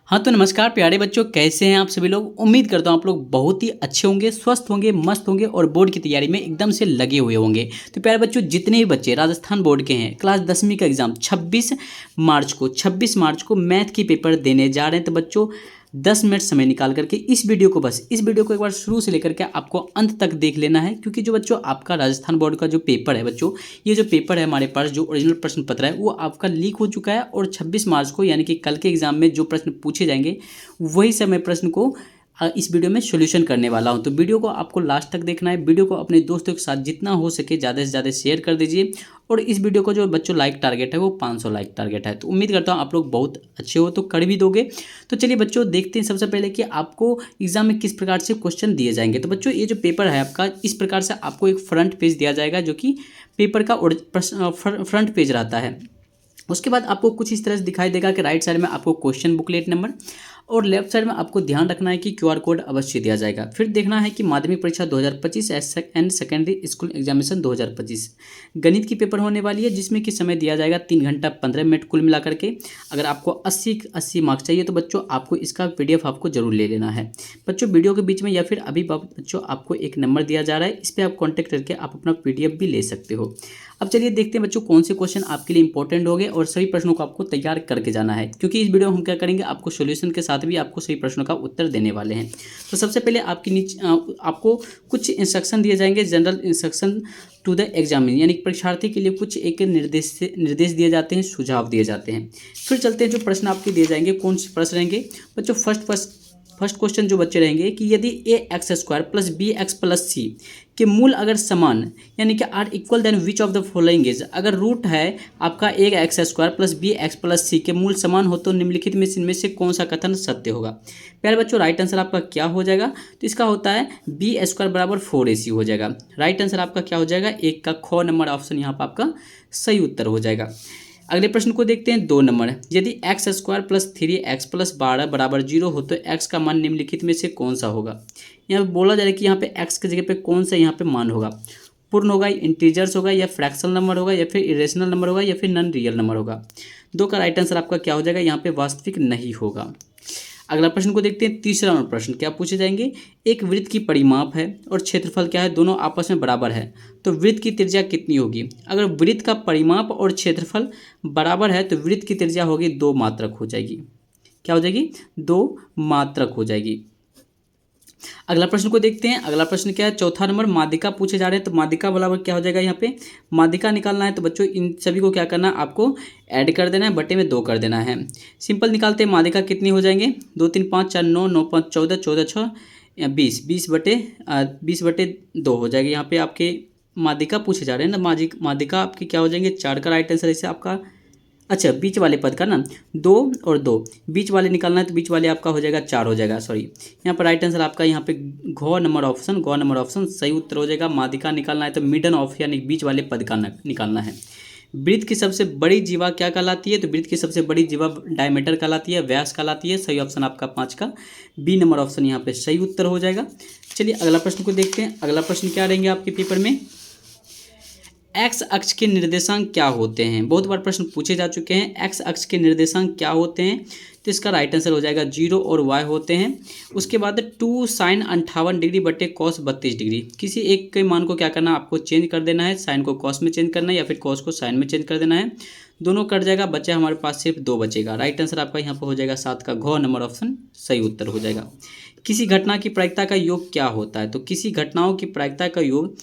हाँ तो नमस्कार प्यारे बच्चों, कैसे हैं आप सभी लोग। उम्मीद करता हूँ आप लोग बहुत ही अच्छे होंगे, स्वस्थ होंगे, मस्त होंगे और बोर्ड की तैयारी में एकदम से लगे हुए होंगे। तो प्यारे बच्चों, जितने भी बच्चे राजस्थान बोर्ड के हैं, क्लास 10वीं का एग्जाम 26 मार्च को मैथ की पेपर देने जा रहे हैं। तो बच्चों 10 मिनट समय निकाल करके इस वीडियो को एक बार शुरू से लेकर के आपको अंत तक देख लेना है, क्योंकि जो बच्चों आपका राजस्थान बोर्ड का जो पेपर है बच्चों, ये जो पेपर है हमारे पास जो ओरिजिनल प्रश्न पत्र है वो आपका लीक हो चुका है और 26 मार्च को यानी कि कल के एग्जाम में जो प्रश्न पूछे जाएंगे वही समय प्रश्न को इस वीडियो में सॉल्यूशन करने वाला हूं। तो वीडियो को आपको लास्ट तक देखना है। वीडियो को अपने दोस्तों के साथ जितना हो सके ज़्यादा से ज़्यादा शेयर कर दीजिए। और इस वीडियो को जो बच्चों लाइक टारगेट है वो 500 लाइक टारगेट है। तो उम्मीद करता हूँ आप लोग बहुत अच्छे हो तो कर भी दोगे। तो चलिए बच्चों देखते हैं सबसे पहले कि आपको एग्जाम में किस प्रकार से क्वेश्चन दिए जाएंगे। तो बच्चों ये जो पेपर है आपका, इस प्रकार से आपको एक फ्रंट पेज दिया जाएगा जो कि पेपर का फ्रंट पेज रहता है। उसके बाद आपको कुछ इस तरह से दिखाई देगा कि राइट साइड में आपको क्वेश्चन बुकलेट नंबर और लेफ्ट साइड में आपको ध्यान रखना है कि क्यूआर कोड अवश्य दिया जाएगा। फिर देखना है कि माध्यमिक परीक्षा 2025 एंड सेकेंडरी स्कूल एग्जामिनेशन 2025 गणित की पेपर होने वाली है, जिसमें कि समय दिया जाएगा 3 घंटा 15 मिनट कुल मिला करके। अगर आपको 80 मार्क्स चाहिए तो बच्चों आपको इसका पीडीएफ आपको जरूर ले लेना है। बच्चों वीडियो के बीच में या फिर अभी बच्चों आपको एक नंबर दिया जा रहा है, इस पर आप कॉन्टैक्ट करके आप अपना पीडीएफ भी ले सकते हो। अब चलिए देखते हैं बच्चों कौन से क्वेश्चन आपके लिए इंपॉर्टेंट होंगे और सभी प्रश्नों को आपको तैयार करके जाना है, क्योंकि इस वीडियो में हम क्या करेंगे, आपको सॉल्यूशन के साथ भी आपको सभी प्रश्नों का उत्तर देने वाले हैं। तो सबसे पहले आपकी नीचे आपको कुछ इंस्ट्रक्शन दिए जाएंगे, general instruction to the examinee, यानी परीक्षार्थी के लिए कुछ एक निर्देश दिए जाते हैं, सुझाव दिए जाते हैं। फिर चलते हैं जो प्रश्न आपके दिए जाएंगे, कौन से प्रश्न रहेंगे बच्चों। फर्स्ट क्वेश्चन जो बच्चे रहेंगे कि यदि ax² प्लस bx प्लस सी के मूल अगर समान यानी कि are equal then which of the following is, अगर रूट है आपका ax² प्लस bx प्लस सी के मूल समान हो तो निम्नलिखित में इनमें से कौन सा कथन सत्य होगा। प्यारे बच्चों राइट आंसर आपका क्या हो जाएगा, तो इसका होता है b² बराबर 4ac हो जाएगा। राइट आंसर आपका क्या हो जाएगा, एक का ख नंबर ऑप्शन यहाँ पर आपका सही उत्तर हो जाएगा। अगले प्रश्न को देखते हैं 2 नंबर। यदि x² प्लस 3x प्लस 12 बराबर 0 हो तो x का मान निम्नलिखित में से कौन सा होगा। यहाँ पे बोला जा रहा है कि यहाँ पे x की जगह पे कौन सा यहाँ पे मान होगा, पूर्ण होगा, इंटीजर्स होगा, या फ्रैक्शनल नंबर होगा, या फिर इरेशनल नंबर होगा, या फिर नॉन रियल नंबर होगा। 2 का राइट आंसर आपका क्या हो जाएगा, यहाँ पे वास्तविक नहीं होगा। अगला प्रश्न को देखते हैं, तीसरा प्रश्न क्या पूछे जाएंगे। एक वृत्त की परिमाप है और क्षेत्रफल क्या है, दोनों आपस में बराबर है, तो वृत्त की त्रिज्या कितनी होगी। अगर वृत्त का परिमाप और क्षेत्रफल बराबर है तो वृत्त की त्रिज्या होगी 2 मात्रक हो जाएगी। क्या हो जाएगी, 2 मात्रक हो जाएगी। अगला प्रश्न को देखते हैं। अगला प्रश्न क्या है, चौथा नंबर। माध्यिका पूछे जा रहे हैं, तो माध्यिका बराबर क्या हो जाएगा, यहाँ पे माध्यिका निकालना है। तो बच्चों इन सभी को क्या करना है, आपको ऐड कर देना है, बटे में 2 कर देना है। सिंपल निकालते हैं, माध्यिका कितनी हो जाएंगे, 2 3 5 4 9 9 5 14 14 6 20 20 बटे 2 हो जाएगी। यहाँ पे आपके माध्यिका पूछे जा रहे हैं ना, माध्यिका आपकी क्या हो जाएंगे, 4 का राइट आंसर। इसे आपका अच्छा बीच वाले पद का ना 2 और 2 बीच वाले निकालना है, तो बीच वाले आपका हो जाएगा 4 हो जाएगा, सॉरी। यहाँ पर राइट आंसर आपका यहाँ पे घ नंबर ऑप्शन सही उत्तर हो जाएगा। माध्यिका निकालना है तो मिडन ऑफ यानी बीच वाले पद का निकालना है। वृत्त की सबसे बड़ी जीवा क्या कहलाती है, तो वृत्त की सबसे बड़ी जीवा डायमीटर कहलाती है, व्यास कहलाती है। सही ऑप्शन आपका 5 का बी नंबर ऑप्शन यहाँ पे सही उत्तर हो जाएगा। चलिए अगला प्रश्न को देखते हैं। अगला प्रश्न क्या रहेंगे आपके पेपर में, एक्स अक्ष के निर्देशांक क्या होते हैं। बहुत बार प्रश्न पूछे जा चुके हैं, एक्स अक्ष के निर्देशांक क्या होते हैं, तो इसका राइट आंसर हो जाएगा 0 और y होते हैं। उसके बाद 2 sin 58 डिग्री बटे cos 32 डिग्री। किसी एक के मान को क्या करना है, आपको चेंज कर देना है, साइन को cos में चेंज करना है या फिर cos को साइन में चेंज कर देना है। दोनों कट जाएगा, बचा हमारे पास सिर्फ 2 बचेगा। राइट आंसर आपका यहाँ पर हो जाएगा 7 का घ नंबर ऑप्शन सही उत्तर हो जाएगा। किसी घटना की प्रायिकता का योग क्या होता है, तो किसी घटनाओं की प्रायिकता का योग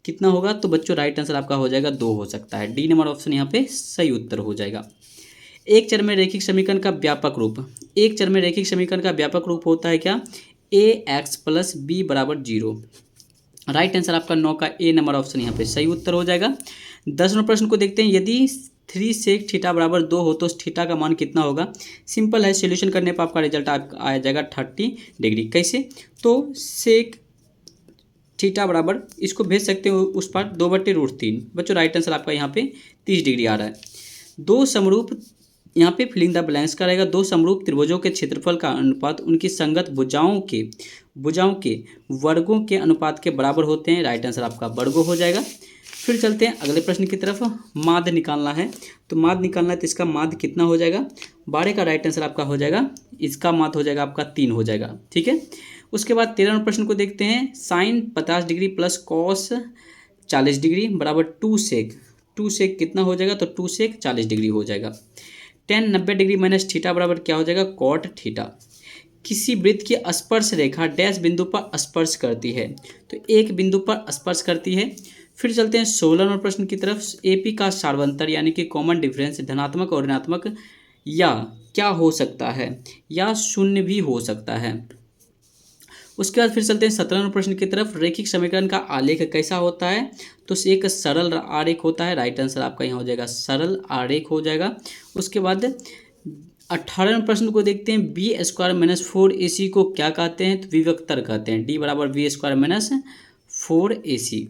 कितना होगा, तो बच्चों राइट आंसर आपका हो जाएगा 2 हो सकता है। डी नंबर ऑप्शन यहाँ पे सही उत्तर हो जाएगा। एक चर में रैखिक समीकरण का व्यापक रूप, एक चर में रैखिक समीकरण का व्यापक रूप होता है क्या, ax प्लस बी बराबर 0। राइट आंसर आपका 9 का ए नंबर ऑप्शन यहाँ पे सही उत्तर हो जाएगा। 10वें प्रश्न को देखते हैं। यदि 3 सेक थीटा बराबर 2 हो तो थीटा का मान कितना होगा। सिंपल है, सोल्यूशन करने पर आपका रिजल्ट आ जाएगा 30 डिग्री। कैसे, तो सेक थीटा बराबर इसको भेज सकते हो उस पर 2/√3। बच्चों राइट आंसर आपका यहाँ पे 30 डिग्री आ रहा है। 2 समरूप, यहाँ पे फिलिंग द ब्लैंक्स का रहेगा। 2 समरूप त्रिभुजों के क्षेत्रफल का अनुपात उनकी संगत भुजाओं के वर्गों के अनुपात के बराबर होते हैं। राइट आंसर आपका वर्गों हो जाएगा। फिर चलते हैं अगले प्रश्न की तरफ। माध्य निकालना है, तो माध्य निकालना है तो इसका माध्य कितना हो जाएगा, 12 का राइट आंसर आपका हो जाएगा, इसका माध्य हो जाएगा आपका 3 हो जाएगा। ठीक है, उसके बाद 13वें प्रश्न को देखते हैं। Sine 50 degree plus cos 40 degree बराबर 2 सेक, 2 सेक कितना हो जाएगा, तो 2 सेक 40 डिग्री हो जाएगा। टेन 90 डिग्री माइनस थीटा बराबर क्या हो जाएगा, कॉट थीटा। किसी वृत्त की स्पर्श रेखा डैश बिंदु पर स्पर्श करती है, तो एक बिंदु पर स्पर्श करती है। फिर चलते हैं 16वें प्रश्न की तरफ। एपी का सार्वंतर यानी कि कॉमन डिफरेंस धनात्मक और ऋणात्मक या क्या हो सकता है, या शून्य भी हो सकता है। उसके बाद फिर चलते हैं 17वें प्रश्न की तरफ। रैखिक समीकरण का आलेख कैसा होता है, तो एक सरल आरेख होता है, राइट आंसर आपका यहाँ हो जाएगा सरल आरेख हो जाएगा। उसके बाद 18वें प्रश्न को देखते हैं। बी स्क्वायर माइनस 4AC को क्या कहते हैं, तो विभक्तर कहते हैं। डी बराबर बी स्क्वायर माइनस 4AC।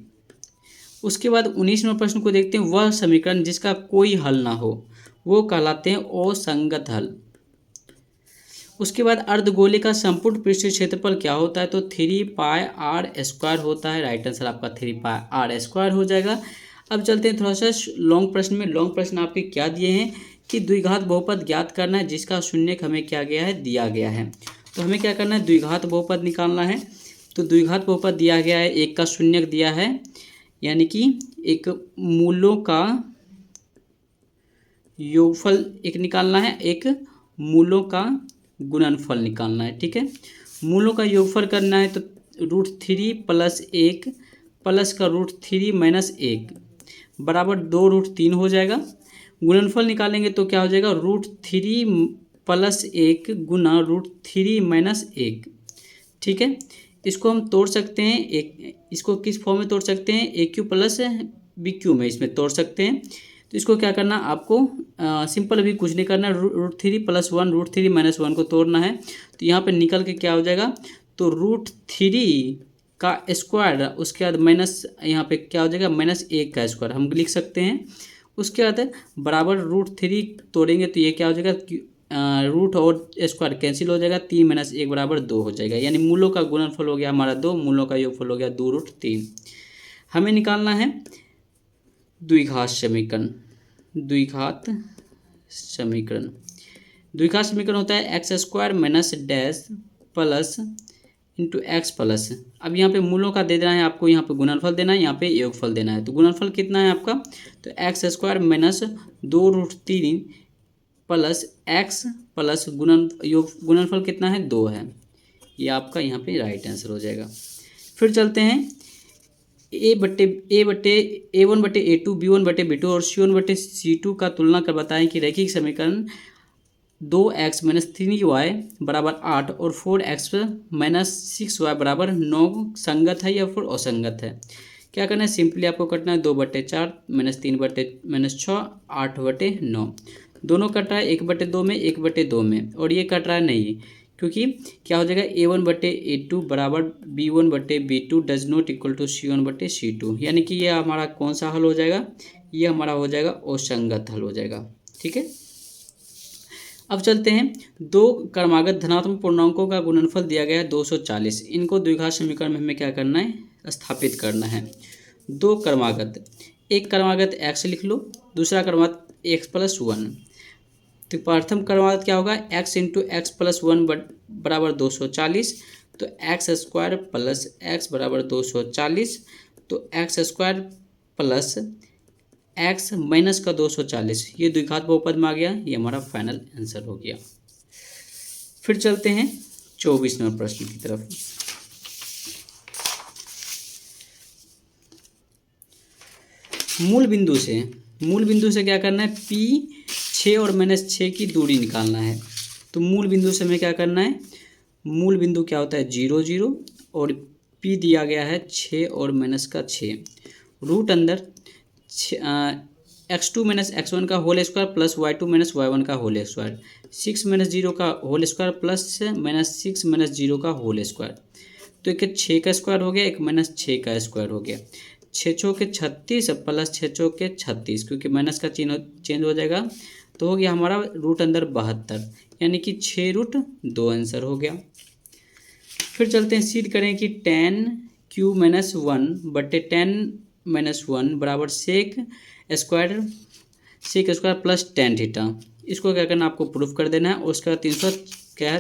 उसके बाद 19वें प्रश्न को देखते हैं। वह समीकरण जिसका कोई हल ना हो वो कहलाते हैं असंगत हल। उसके बाद अर्धगोले का संपूर्ण पृष्ठीय क्षेत्रफल क्या होता है, तो 3πr² होता है, राइट आंसर आपका 3πr² हो जाएगा। अब चलते हैं थोड़ा सा लॉन्ग प्रश्न में। लॉन्ग प्रश्न आपके क्या दिए हैं कि द्विघात बहुपद ज्ञात करना है जिसका शून्यक हमें क्या गया है, दिया गया है। तो हमें क्या करना है, द्विघात बहुपद निकालना है। तो द्विघात बहुपद दिया गया है, एक का शून्यक दिया है, यानी कि एक मूलों का योगफल एक निकालना है, एक मूलों का गुणनफल निकालना है। ठीक है, मूलों का योगफल करना है तो √3 + 1 प्लस का √3 - 1 बराबर 2√3 हो जाएगा। गुणनफल निकालेंगे तो क्या हो जाएगा, √3 + 1 गुना √3 - 1। ठीक है, इसको हम तोड़ सकते हैं, एक इसको किस फॉर्म में तोड़ सकते हैं, AQ + BQ में इसमें तोड़ सकते हैं। तो इसको क्या करना आपको, सिंपल अभी कुछ नहीं करना, √3 + 1 √3 - 1 को तोड़ना है। तो यहाँ पे निकल के क्या हो जाएगा, तो √3 का स्क्वायर, उसके बाद माइनस यहाँ पे क्या हो जाएगा, -1 का स्क्वायर हम लिख सकते हैं। उसके बाद बराबर √3 तोड़ेंगे तो ये क्या हो जाएगा, रूट और स्क्वायर कैंसिल हो जाएगा, 3 - 1 बराबर 2 हो जाएगा। यानी मूलों का गुणनफल हो गया हमारा 2, मूलों का योगफल हो गया 2√3। हमें निकालना है द्विघात समीकरण। द्विघात समीकरण, द्विघात समीकरण होता है x² - dash plus into x plus. अब यहाँ पे मूलों का दे देना है आपको, यहाँ पे गुणनफल देना है, यहाँ पे योगफल देना है। तो गुणनफल कितना है आपका, तो x² - 2√3 प्लस x प्लस गुणनफल कितना है, 2 है। ये आपका यहाँ पे राइट आंसर हो जाएगा। फिर चलते हैं A1/A2 B1/B2 और C1/C2 का तुलना कर बताएं कि रैखिक समीकरण 2x - 3y बराबर 8 और 4x - 6y बराबर 9 संगत है या फिर असंगत है। क्या करना है, सिंपली आपको कटना है 2/4 - 3/6 8/9। दोनों कट रहा है 1/2 में 1/2 में, और ये कट रहा है नहीं, क्योंकि क्या हो जाएगा, A1/A2 बराबर B1/B2 does not equal to C1/C2, यानी कि ये हमारा कौन सा हल हो जाएगा, ये हमारा हो जाएगा असंगत हल हो जाएगा। ठीक है, अब चलते हैं। दो क्रमागत धनात्मक पूर्णांकों का गुणनफल दिया गया है 240। इनको द्विघात समीकरण में हमें क्या करना है, स्थापित करना है। दो क्रमागत, एक क्रमागत x लिख लो, दूसरा क्रमागत x + 1। तो प्रथम क्रमागत क्या होगा, x × x + 1 बराबर 240। तो x² + x बराबर 240। तो x² प्लस x माइनस का 240, ये द्विघात बहुपद में आ गया, ये हमारा फाइनल आंसर हो गया। फिर चलते हैं 24वें प्रश्न की तरफ। मूल बिंदु से क्या करना है, P6 और -6 की दूरी निकालना है। तो मूल बिंदु से हमें क्या करना है, मूल बिंदु क्या होता है 0 0 और P दिया गया है 6 और -6। रूट अंदर x2 - x1 का whole square plus y2 - y1 का होल स्क्वायर, 6 - 0 का होल स्क्वायर प्लस -6 - 0 का होल स्क्वायर। तो एक 6 का स्क्वायर हो गया, एक -6 का स्क्वायर हो गया। 6 चौके 36 प्लस 6 चौके 36, क्योंकि माइनस का चिन्ह चेंज हो जाएगा, तो हो गया हमारा रूट अंदर 72, यानी कि 6√2 आंसर हो गया। फिर चलते हैं, सिद्ध करें कि tan³ - 1/tan -1 बराबर sec square plus tan theta. इसको क्या करना है, आपको प्रूफ कर देना है। और उसके बाद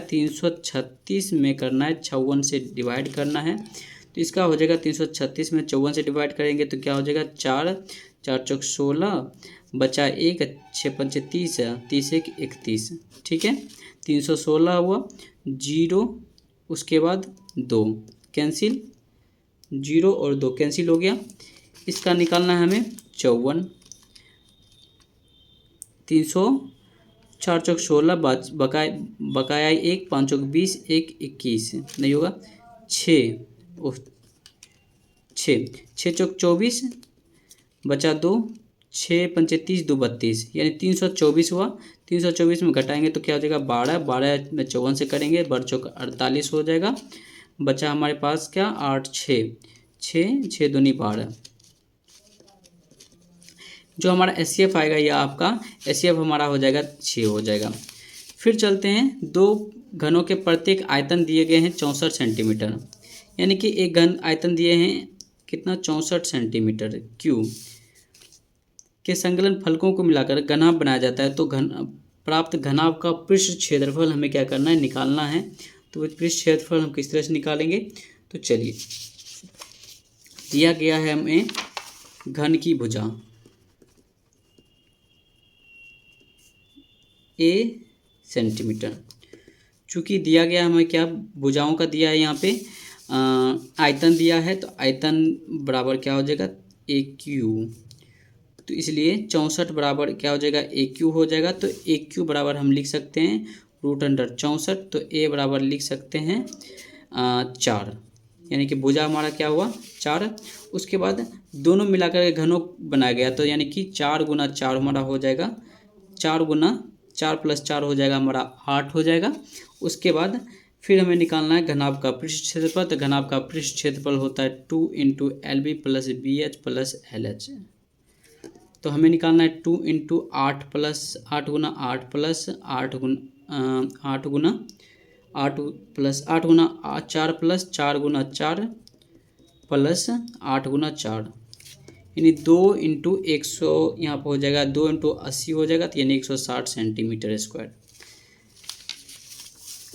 336 में करना है, 56 से डिवाइड करना है। तो इसका हो जाएगा 336 में 54 से डिवाइड करेंगे तो क्या हो जाएगा, 4 4 चौक 16 बचा 1 6 पंचे 30 30 1 31। ठीक है, 316 हुआ, 0 उसके बाद 2 कैंसिल, 0 और 2 कैंसिल हो गया। इसका निकालना है हमें 54। 4 चौक 16 बकाया 1 5 चौक 20 1 21 नहीं होगा, 6 चौक 24 बचा 2 6 पंचे 30 2 32 यानी 324 हुआ। 324 में घटाएंगे तो क्या हो जाएगा, 12 में 54 से करेंगे, 12 चौक 48 हो जाएगा। बचा हमारे पास क्या, 8 6 दूनी 12। जो हमारा एचसीएफ आएगा या आपका एचसीएफ हमारा हो जाएगा 6 हो जाएगा। फिर चलते हैं, दो घनों के प्रत्येक आयतन दिए गए हैं 64 सेंटीमीटर, यानी कि एक घन आयतन दिए हैं कितना, 64 सेंटीमीटर क्यूब के संकलन फलकों को मिलाकर घनाभ बनाया जाता है। तो प्राप्त घनाभ का पृष्ठ क्षेत्रफल हमें क्या करना है, निकालना है। तो वो पृष्ठ क्षेत्रफल हम किस तरह से निकालेंगे, तो चलिए, दिया गया है हमें घन की भुजा ए सेंटीमीटर। चूँकि दिया गया हमें क्या, भुजाओं का दिया है, यहाँ पे आयतन दिया है, तो आयतन बराबर क्या हो जाएगा, ए क्यू। तो इसलिए 64 बराबर क्या हो जाएगा, ए क्यू हो जाएगा। तो ए क्यू बराबर हम लिख सकते हैं √64। तो ए बराबर लिख सकते हैं 4, यानी कि भुजा हमारा क्या हुआ, 4। उसके बाद दोनों मिलाकर घनों बनाया गया, तो यानी कि 4 गुना 4 हमारा हो जाएगा, 4 गुना 4 प्लस 4 हो जाएगा हमारा 8 हो जाएगा। उसके बाद फिर हमें निकालना है घनाभ का पृष्ठ क्षेत्रफल। तो घनाभ का पृष्ठ क्षेत्रफल होता है 2 × LB + BH + LH। तो हमें निकालना है 2 × 8 प्लस 8 गुना 8 प्लस 8 गुना 8 प्लस 8 गुना 4 प्लस 4 गुना 4 प्लस 8 गुना 4, यानी 2 × 100 यहाँ पर हो जाएगा, 2 × 80 हो जाएगा, तो यानी 160 सेंटीमीटर स्क्वायर।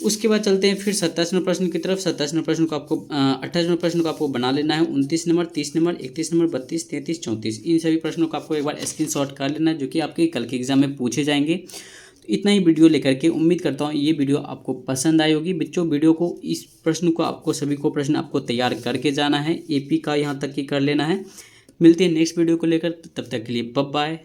उसके बाद चलते हैं फिर 27वें प्रश्न की तरफ। 27वें प्रश्न को आपको 28वें प्रश्न को आपको बना लेना है। 29 नंबर, 30 नंबर, 31 नंबर, 32, 33, 34 इन सभी प्रश्नों को आपको एक बार स्क्रीनशॉट कर लेना है, जो कि आपके कल के एग्जाम में पूछे जाएंगे। तो इतना ही वीडियो लेकर के उम्मीद करता हूँ ये वीडियो आपको पसंद आई होगी। बच्चों, वीडियो को इस प्रश्न को आपको सभी को प्रश्न आपको तैयार करके जाना है, AP का यहाँ तक ही कर लेना है। मिलते हैं नेक्स्ट वीडियो को लेकर, तब तक के लिए बाय बाय।